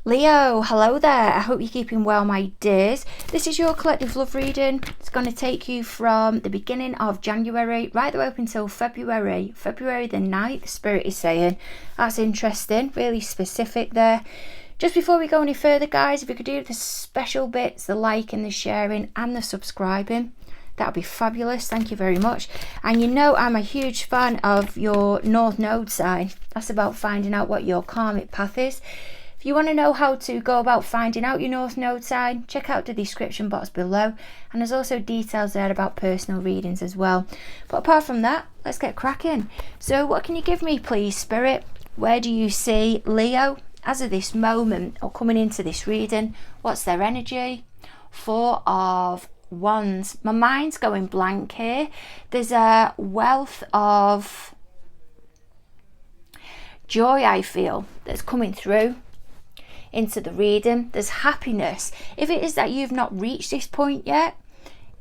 Leo, hello there. I hope you're keeping well, my dears. This is your collective love reading. It's going to take you from the beginning of January right the way up until February the 9th. Spirit is saying that's interesting, really specific there. Just before we go any further, guys, if you could do the special bits, the liking, the sharing and the subscribing, that would be fabulous. Thank you very much. And you know I'm a huge fan of your North Node sign. That's about finding out what your karmic path is. If you want to know how to go about finding out your North Node sign, check out the description box below. And there's also details there about personal readings as well. But apart from that, let's get cracking. So what can you give me, please, Spirit? Where do you see Leo as of this moment or coming into this reading? What's their energy? 4 of Wands. My mind's going blank here. There's a wealth of joy, I feel, that's coming through into the reading. There's happiness. If it is that you've not reached this point yet,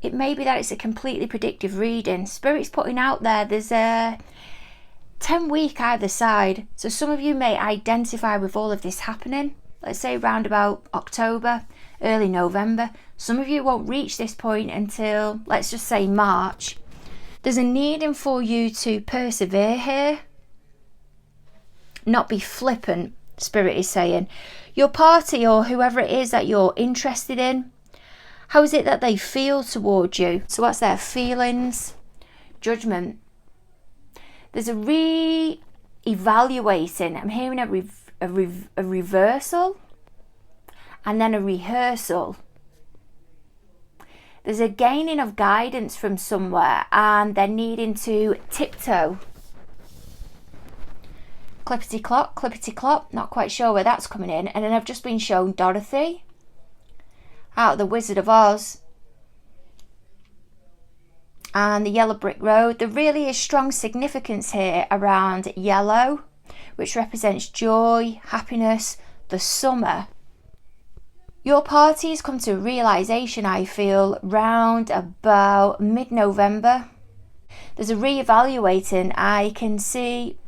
it may be that it's a completely predictive reading. Spirit's putting out there's a 10-week either side. So some of you may identify with all of this happening. Let's say around about October, early November. Some of you won't reach this point until, let's just say, March. There's a needing for you to persevere here. Not be flippant, Spirit is saying. Your party or whoever it is that you're interested in, how is it that they feel towards you? So what's their feelings? Judgment. There's a re-evaluating. I'm hearing a reversal and then a rehearsal. There's a gaining of guidance from somewhere and they're needing to tiptoe. Clippity clop, not quite sure where that's coming in. And then I've just been shown Dorothy out of the Wizard of Oz and the Yellow Brick Road. There really is strong significance here around yellow, which represents joy, happiness, the summer. Your party's come to a realisation, I feel, round about mid-November. There's a re-evaluating. I can see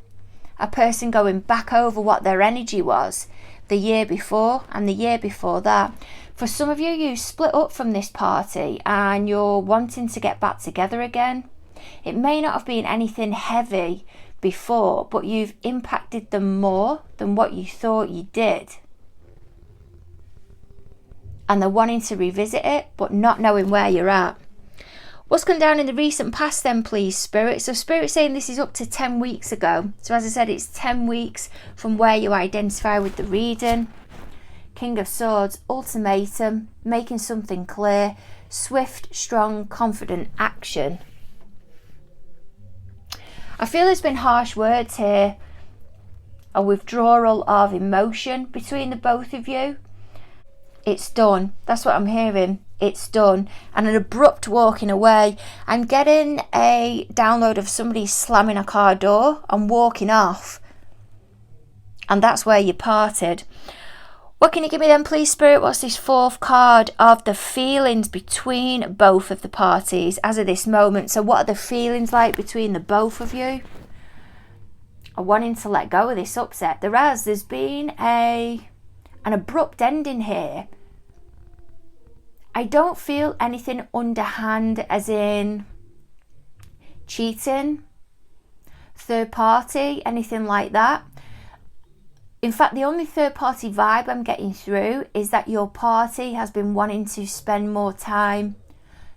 a person going back over what their energy was the year before and the year before that. For some of you, you split up from this party and you're wanting to get back together again. It may not have been anything heavy before, but you've impacted them more than what you thought you did. And they're wanting to revisit it, but not knowing where you're at. What's gone down in the recent past then, please, Spirit? So Spirit's saying this is up to 10 weeks ago. So as I said, it's 10 weeks from where you identify with the reading. King of Swords, ultimatum, making something clear, swift, strong, confident action. I feel there's been harsh words here, a withdrawal of emotion between the both of you. It's done. That's what I'm hearing. It's done. And an abrupt walking away. I'm getting a download of somebody slamming a car door and walking off. And that's where you parted. What can you give me then, please, Spirit? What's this 4th card of the feelings between both of the parties as of this moment? So what are the feelings like between the both of you? Are wanting to let go of this upset. There's been an abrupt ending here. I don't feel anything underhand, as in cheating, third party, anything like that. In fact, the only third party vibe I'm getting through is that your party has been wanting to spend more time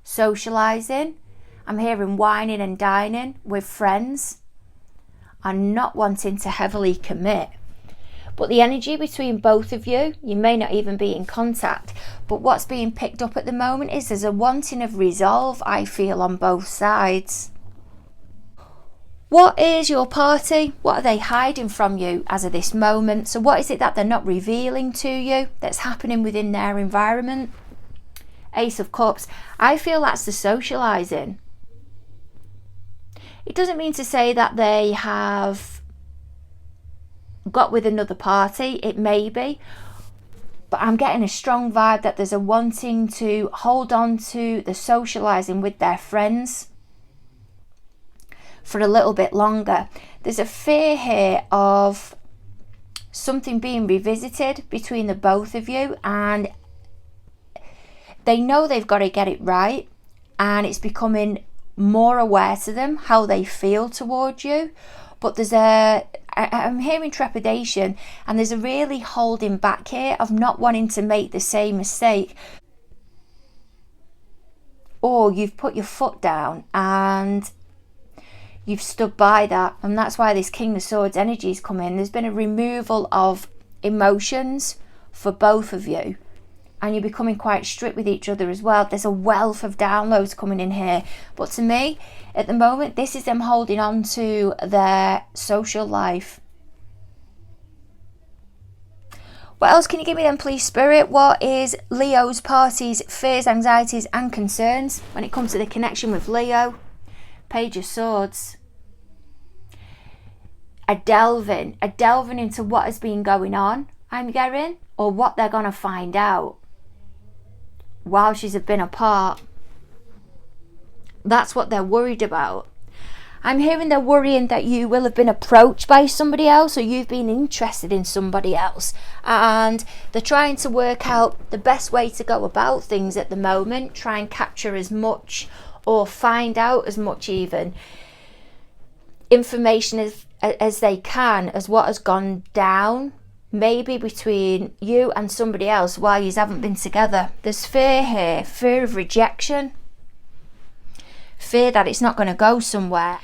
socialising. I'm hearing whining and dining with friends and not wanting to heavily commit. But the energy between both of you, you may not even be in contact. But what's being picked up at the moment is there's a wanting of resolve, I feel, on both sides. What is your party? What are they hiding from you as of this moment? So what is it that they're not revealing to you that's happening within their environment? Ace of Cups. I feel that's the socialising. It doesn't mean to say that they have got with another party. It may be. But I'm getting a strong vibe that there's a wanting to hold on to the socialising with their friends for a little bit longer. There's a fear here of something being revisited between the both of you, and they know they've got to get it right, and it's becoming more aware to them how they feel towards you. But I'm hearing trepidation, and there's a really holding back here of not wanting to make the same mistake. Or you've put your foot down and you've stood by that, and that's why this King of Swords energy is coming. There's been a removal of emotions for both of you, and you're becoming quite strict with each other as well. There's a wealth of downloads coming in here, but to me at the moment this is them holding on to their social life. What else can you give me then, please, Spirit? What is Leo's party's fears, anxieties and concerns when it comes to the connection with Leo? Page of Swords. A delving into what has been going on, I'm getting, or what they're going to find out while she's been apart. That's what they're worried about. I'm hearing they're worrying that you will have been approached by somebody else, or you've been interested in somebody else, and they're trying to work out the best way to go about things at the moment, try and capture as much or find out as much even information as they can as what has gone down, maybe between you and somebody else while you haven't been together. There's fear here, fear of rejection, fear that it's not going to go somewhere.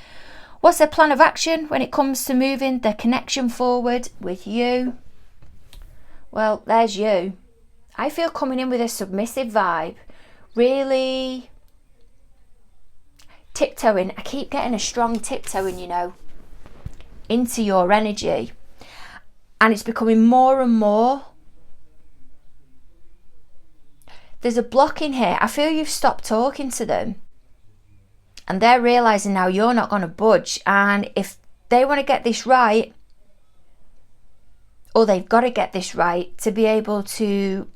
What's their plan of action when it comes to moving their connection forward with you? Well, there's you. I feel coming in with a submissive vibe, really tiptoeing. I keep getting a strong tiptoeing, you know, into your energy, and it's becoming more and more. There's a block in here. I feel you've stopped talking to them, and they're realizing now you're not going to budge, and if they want to get this right, or they've got to get this right to be able to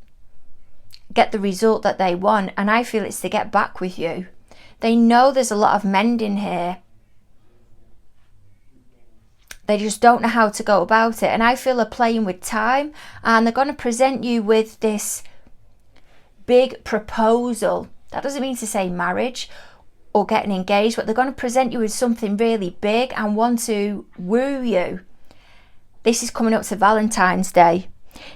get the result that they want, and I feel it's to get back with you. They know there's a lot of mending here. They just don't know how to go about it, and I feel they're playing with time, and they're going to present you with this big proposal. That doesn't mean to say marriage or getting engaged, but they're going to present you with something really big and want to woo you. This is coming up to Valentine's Day.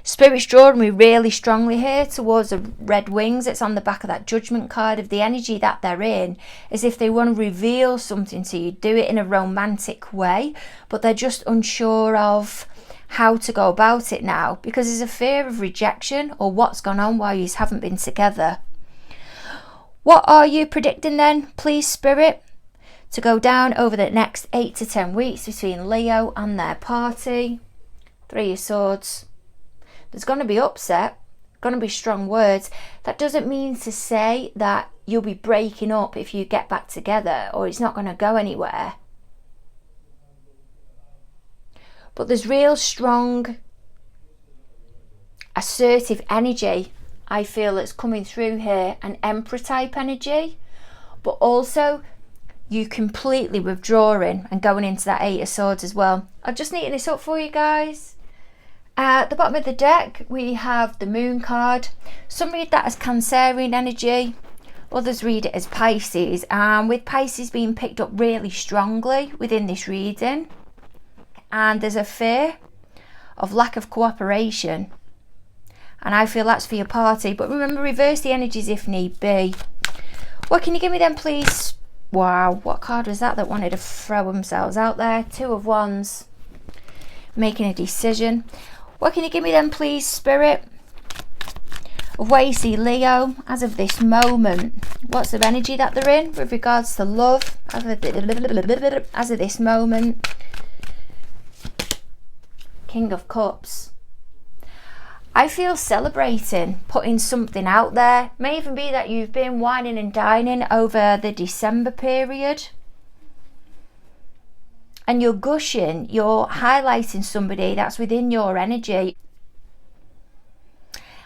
Spirit's drawing me really strongly here towards the red wings. It's on the back of that Judgment card, of the energy that they're in, as if they want to reveal something to you, do it in a romantic way, but they're just unsure of how to go about it now, because there's a fear of rejection or what's gone on while you haven't been together. What are you predicting then, please, Spirit, to go down over the next 8 to 10 weeks between Leo and their party? 3 of Swords. There's going to be upset, going to be strong words. That doesn't mean to say that you'll be breaking up if you get back together, or it's not going to go anywhere. But there's real strong, assertive energy, I feel, that's coming through here, an Emperor type energy, but also you completely withdrawing and going into that 8 of Swords as well. I'm just neating this up for you guys. At the bottom of the deck, we have the Moon card. Some read that as Cancerian energy, others read it as Pisces, and with Pisces being picked up really strongly within this reading, and there's a fear of lack of cooperation, and I feel that's for your party. But remember, reverse the energies if need be. What can you give me then, please? Wow, what card was that wanted to throw themselves out there? 2 of Wands, making a decision. What can you give me then, please, Spirit, of where you see Leo as of this moment? What's the energy that they're in with regards to love as of this moment? King of Cups. I feel celebrating, putting something out there. May even be that you've been whining and dining over the December period, and you're gushing, you're highlighting somebody that's within your energy.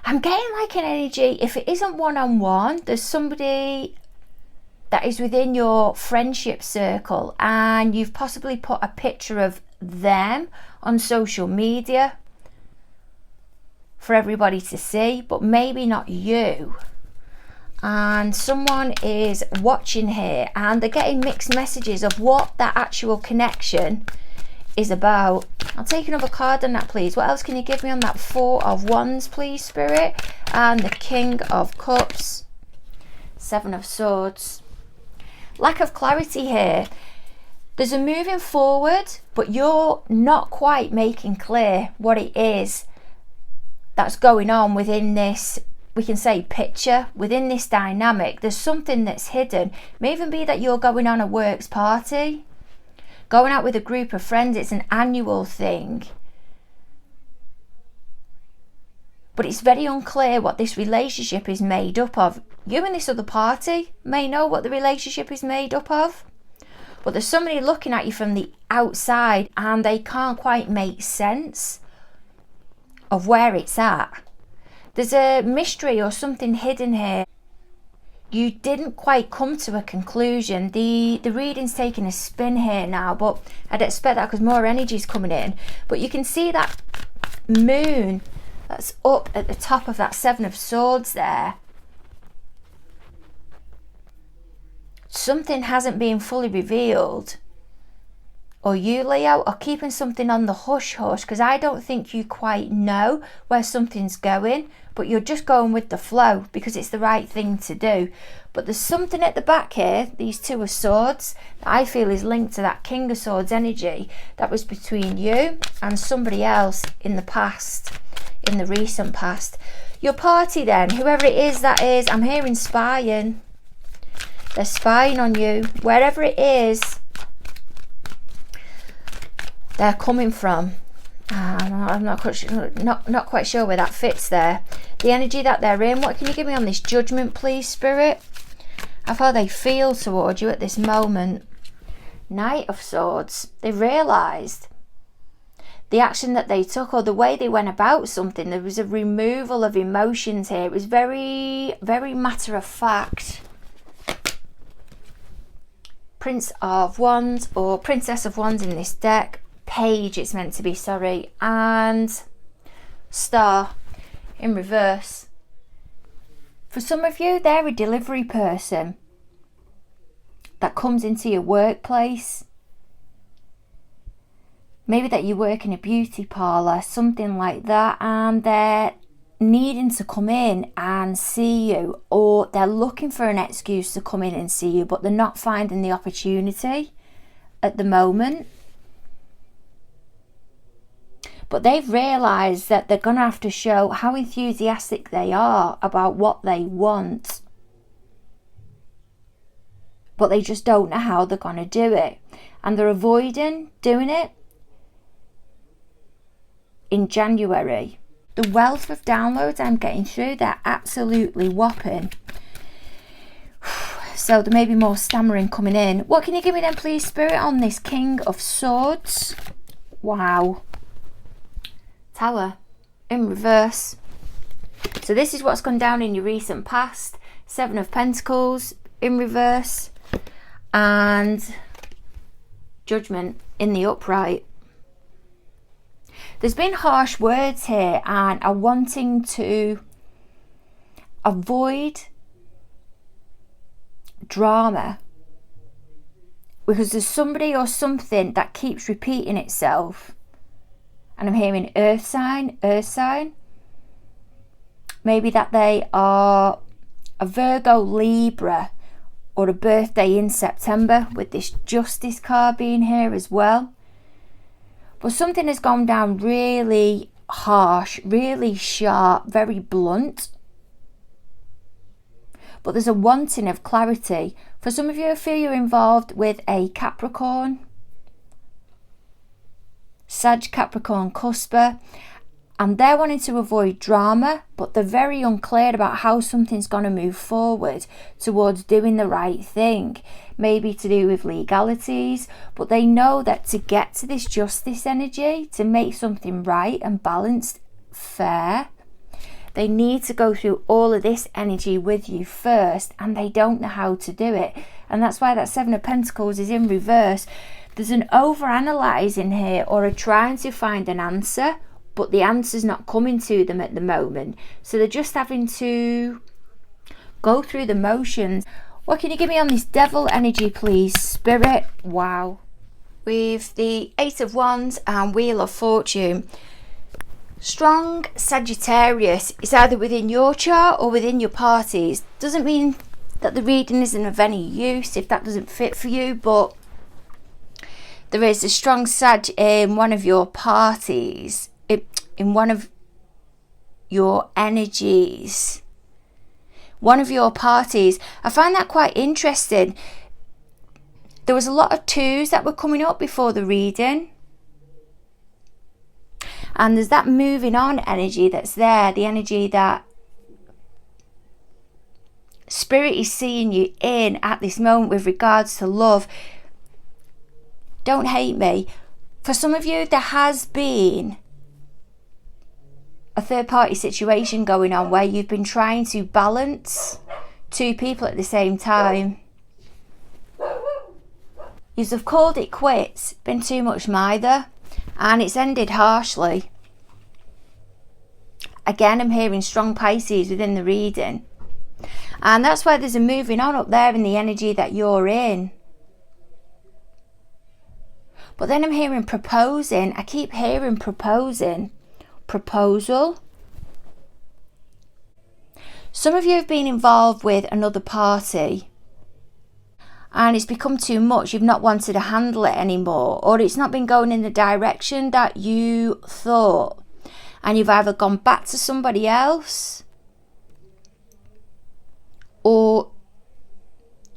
I'm getting like an energy, if it isn't one-on-one, there's somebody that is within your friendship circle, and you've possibly put a picture of them on social media, for everybody to see, but maybe not you. And someone is watching here and they're getting mixed messages of what that actual connection is about. I'll take another card on that, please. What else can you give me on that Four of Wands, please, Spirit? And the King of Cups, Seven of Swords. Lack of clarity here. There's a moving forward, but you're not quite making clear what it is that's going on within this, we can say, picture, within this dynamic. There's something that's hidden. It may even be that you're going on a works party, going out with a group of friends. It's an annual thing. But it's very unclear what this relationship is made up of. You and this other party may know what the relationship is made up of. But there's somebody looking at you from the outside and they can't quite make sense of where it's at. There's a mystery or something hidden here. You didn't quite come to a conclusion. The reading's taking a spin here now, but I'd expect that because more energy's coming in. But you can see that moon that's up at the top of that Seven of Swords there. Something hasn't been fully revealed. Or you, Leo, are keeping something on the hush hush, because I don't think you quite know where something's going, but you're just going with the flow because it's the right thing to do. But there's something at the back here, these Two of Swords, that I feel is linked to that King of Swords energy that was between you and somebody else in the past, in the recent past. Your party then, whoever it is that is, I'm hearing spying. They're spying on you, wherever it is they're coming from. I'm not quite sure where that fits there. The energy that they're in. What can you give me on this Judgment, please, Spirit? Of how they feel towards you at this moment. Knight of Swords. They realised the action that they took, or the way they went about something. There was a removal of emotions here. It was very, very matter of fact. Prince of Wands, or Princess of Wands in this deck. Page, it's meant to be, sorry. And Star in reverse. For some of you, they're a delivery person that comes into your workplace. Maybe that you work in a beauty parlour, something like that, and they're needing to come in and see you, or they're looking for an excuse to come in and see you, but they're not finding the opportunity at the moment. But they've realised that they're going to have to show how enthusiastic they are about what they want. But they just don't know how they're going to do it. And they're avoiding doing it in January. The wealth of downloads I'm getting through, they're absolutely whopping. So there may be more stammering coming in. What can you give me then, please, Spirit, on this King of Swords? Wow. Tower in reverse. So this is what's gone down in your recent past. Seven of Pentacles in reverse. And Judgment in the upright. There's been harsh words here and are wanting to avoid drama, because there's somebody or something that keeps repeating itself. And I'm hearing earth sign. Maybe that they are a Virgo, Libra, or a birthday in September, with this Justice card being here as well. But something has gone down really harsh, really sharp, very blunt. But there's a wanting of clarity. For some of you, I feel you're involved with a Capricorn, Sag, Capricorn, Cusper, and they're wanting to avoid drama, but they're very unclear about how something's going to move forward towards doing the right thing. Maybe to do with legalities, but they know that to get to this Justice energy, to make something right and balanced, fair, they need to go through all of this energy with you first, and they don't know how to do it. And that's why that Seven of Pentacles is in reverse. There's an over-analysing here, or a trying to find an answer, but the answer's not coming to them at the moment. So they're just having to go through the motions. What can you give me on this devil energy, please, Spirit? Wow. With the Eight of Wands and Wheel of Fortune. Strong Sagittarius is either within your chart or within your parties. Doesn't mean that the reading isn't of any use if that doesn't fit for you, but there is a strong Sag in one of your parties, in one of your energies, one of your parties. I find that quite interesting. There was a lot of twos that were coming up before the reading. And there's that moving on energy that's there, the energy that Spirit is seeing you in at this moment with regards to love. Don't hate me. For some of you, there has been a third party situation going on where you've been trying to balance two people at the same time. You've called it quits, been too much neither, and it's ended harshly. Again, I'm hearing strong Pisces within the reading. And that's why there's a moving on up there in the energy that you're in. But then I'm hearing proposing. I keep hearing proposing. Proposal. Some of you have been involved with another party and it's become too much. You've not wanted to handle it anymore, or it's not been going in the direction that you thought, and you've either gone back to somebody else or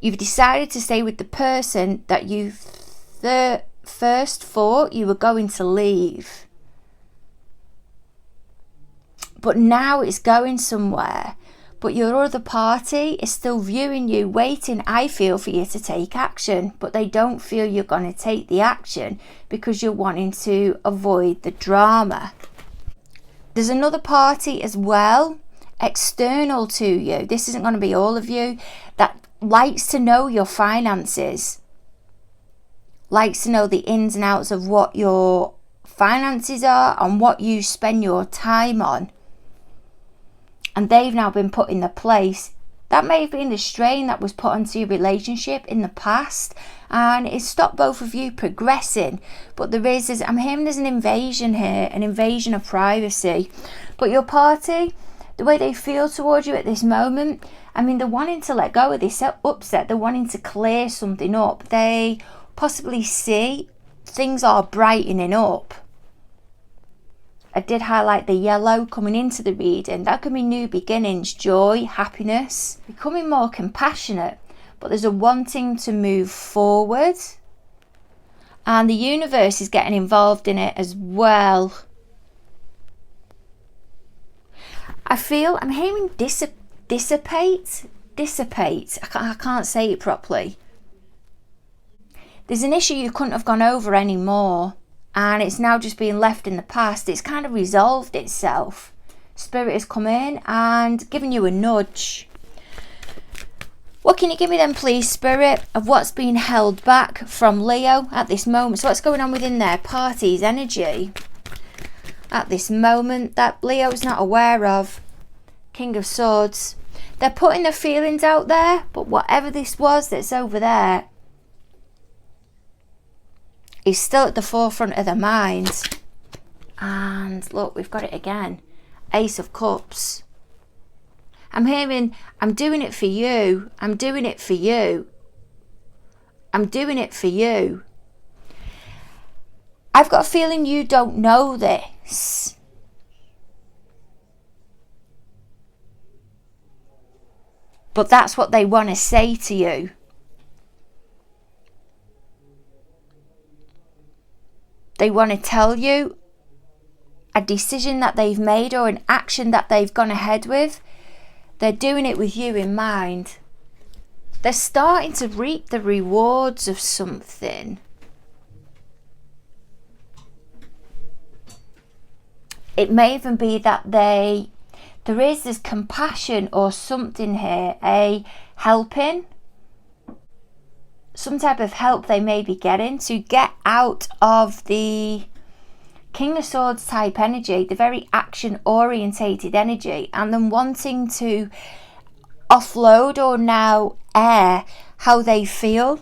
you've decided to stay with the person that you first thought you were going to leave. But now it's going somewhere. But your other party is still viewing you, waiting, I feel, for you to take action. But they don't feel you're going to take the action because you're wanting to avoid the drama. There's another party as well, external to you. This isn't going to be all of you, that likes to know your finances. Likes to know the ins and outs of what your finances are and what you spend your time on. And they've now been put in the place. That may have been the strain that was put onto your relationship in the past, and it stopped both of you progressing. But I'm hearing there's an invasion here, an invasion of privacy. But your party, the way they feel towards you at this moment, I mean, they're wanting to let go of this upset. They're wanting to clear something up. They possibly see things are brightening up. I did highlight the yellow coming into the reading. That could be new beginnings, joy, happiness, becoming more compassionate. But there's a wanting to move forward. And the universe is getting involved in it as well. I'm hearing dissipate. I can't say it properly. There's an issue you couldn't have gone over anymore. And it's now just being left in the past. It's kind of resolved itself. Spirit has come in and given you a nudge. What can you give me then, please, Spirit, of what's being held back from Leo at this moment? So what's going on within their party's energy at this moment that Leo's not aware of? King of Swords. They're putting their feelings out there, but whatever this was that's over there is still at the forefront of their minds. And look, we've got it again. Ace of Cups. I'm hearing, I'm doing it for you. I'm doing it for you. I'm doing it for you. I've got a feeling you don't know this. But that's what they want to say to you. They want to tell you a decision that they've made or an action that they've gone ahead with. They're doing it with you in mind. They're starting to reap the rewards of something. It may even be that there is this compassion or something here, a helping. Some type of help they may be getting to get out of the King of Swords type energy, the very action orientated energy, and them wanting to offload or now air how they feel.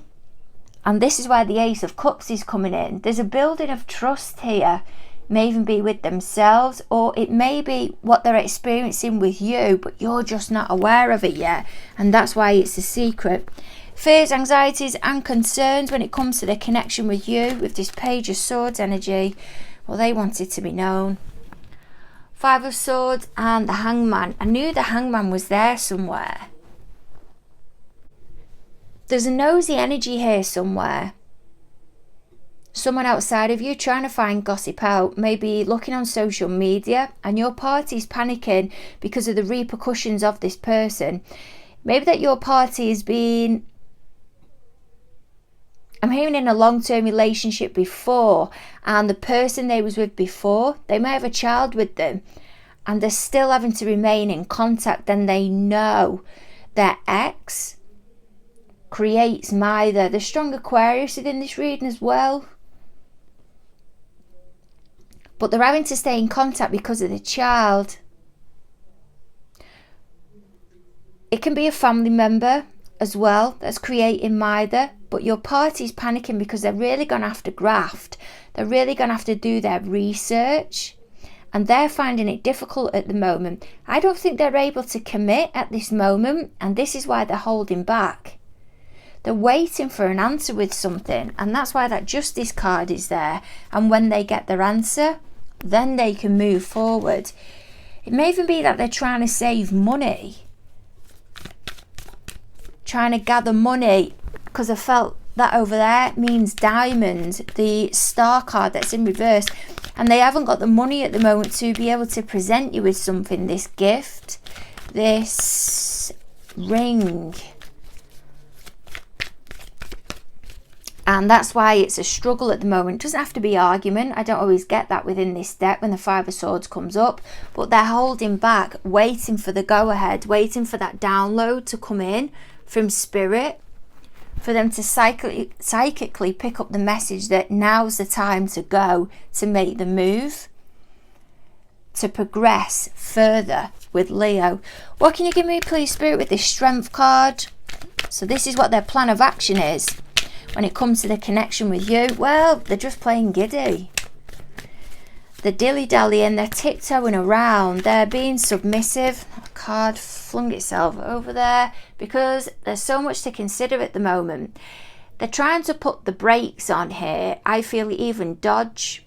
And this is where the Ace of Cups is coming in. There's a building of trust here. It may even be with themselves, or it may be what they're experiencing with you, but you're just not aware of it yet, and that's why it's a secret. Fears, anxieties and concerns when it comes to their connection with you, with this Page of Swords energy, well, they want it to be known. Five of Swords and the Hangman. I knew the Hangman was there somewhere. There's a nosy energy here somewhere. Someone outside of you trying to find gossip out, maybe looking on social media, and your party's panicking because of the repercussions of this person. Maybe that your party is being, I'm hearing, in a long-term relationship before, and the person they was with before, they may have a child with them, and they're still having to remain in contact, and they know their ex creates neither. The strong Aquarius within this reading as well, but they're having to stay in contact because of the child. It can be a family member as well that's creating neither, but your party's panicking because they're really going to have to graft. They're really going to have to do their research, and they're finding it difficult at the moment. I don't think they're able to commit at this moment, and this is why they're holding back. They're waiting for an answer with something, and that's why that Justice card is there. And when they get their answer, then they can move forward. It may even be that they're trying to save money, trying to gather money, because I felt that over there means diamond, the Star card that's in reverse, and they haven't got the money at the moment to be able to present you with something, this gift, this ring. And that's why it's a struggle at the moment. It doesn't have to be argument. I don't always get that within this deck when the Five of Swords comes up. But they're holding back, waiting for the go-ahead, waiting for that download to come in from Spirit, for them to psychically pick up the message that now's the time to go, to make the move, to progress further with Leo. What can you give me, please, Spirit, with this Strength card? So this is what their plan of action is. When it comes to the connection with you, well, they're just playing giddy. They're dilly-dallying, they're tiptoeing around, they're being submissive. A card flung itself over there because there's so much to consider at the moment. They're trying to put the brakes on here. I feel even dodge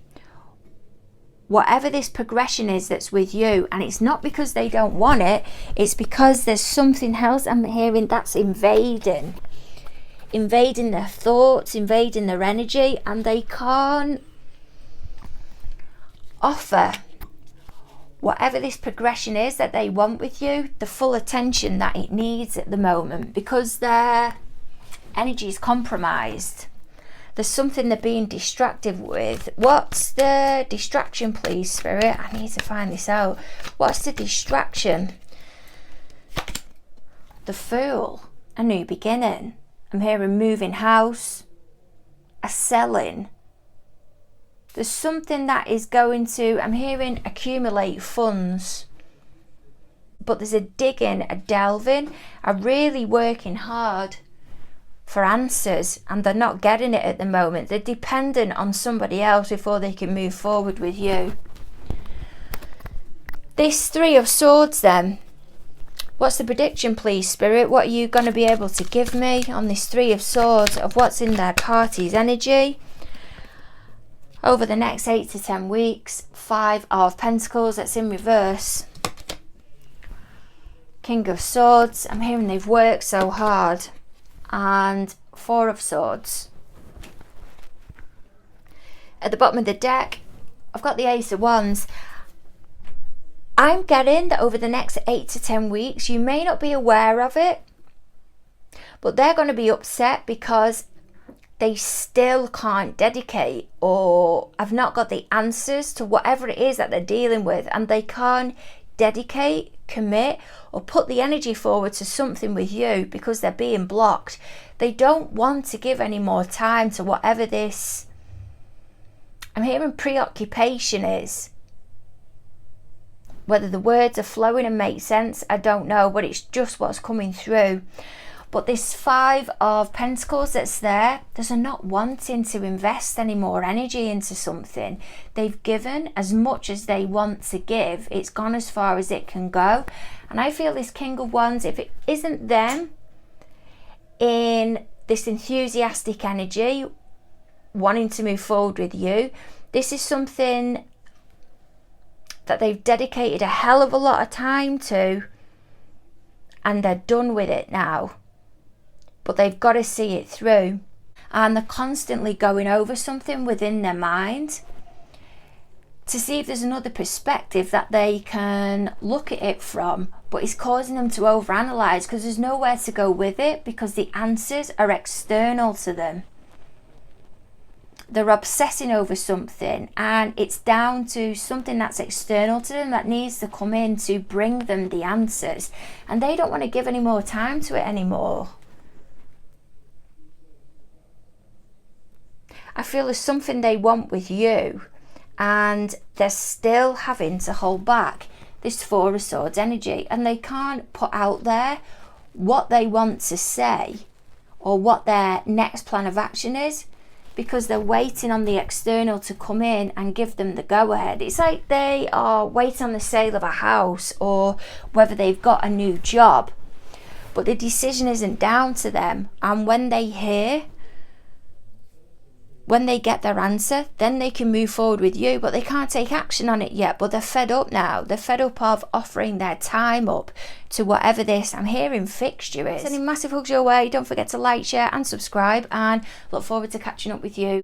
whatever this progression is that's with you. And it's not because they don't want it, it's because there's something else I'm hearing that's invading their thoughts, invading their energy, and they can't offer whatever this progression is that they want with you the full attention that it needs at the moment, because their energy is compromised. There's something they're being distracted with. What's the distraction, please, Spirit? I need to find this out. What's the distraction? The Fool, a new beginning. I'm hearing moving house, a selling. There's something that is going to, I'm hearing accumulate funds. But there's a digging, a delving, a really working hard for answers, and they're not getting it at the moment. They're dependent on somebody else before they can move forward with you. This Three of Swords then. What's the prediction, please, Spirit? What are you going to be able to give me on this Three of Swords of what's in their party's energy over the next 8 to 10 weeks? Five of Pentacles, that's in reverse. King of Swords, I'm hearing they've worked so hard. And Four of Swords. At the bottom of the deck, I've got the Ace of Wands. I'm getting that over the next 8 to 10 weeks, you may not be aware of it, but they're going to be upset because they still can't dedicate or have not got the answers to whatever it is that they're dealing with, and they can't dedicate, commit, or put the energy forward to something with you because they're being blocked. They don't want to give any more time to whatever this I'm hearing preoccupation is. Whether the words are flowing and make sense, I don't know, but it's just what's coming through. But this 5 of Pentacles that's there, there's a not wanting to invest any more energy into something. They've given as much as they want to give. It's gone as far as it can go. And I feel this King of Wands, if it isn't them in this enthusiastic energy, wanting to move forward with you, this is something that they've dedicated a hell of a lot of time to, and they're done with it now. But they've got to see it through, and they're constantly going over something within their mind to see if there's another perspective that they can look at it from, but it's causing them to overanalyze because there's nowhere to go with it, because the answers are external to them. They're obsessing over something, and it's down to something that's external to them that needs to come in to bring them the answers, and they don't want to give any more time to it anymore. I feel there's something they want with you, and they're still having to hold back this 4 of Swords energy, and they can't put out there what they want to say or what their next plan of action is, because they're waiting on the external to come in and give them the go-ahead. It's like they are waiting on the sale of a house or whether they've got a new job, but the decision isn't down to them. And when they get their answer, then they can move forward with you, but they can't take action on it yet. But they're fed up now. They're fed up of offering their time up to whatever this, I'm hearing, fixture is. Sending massive hugs your way. Don't forget to like, share and subscribe, and look forward to catching up with you.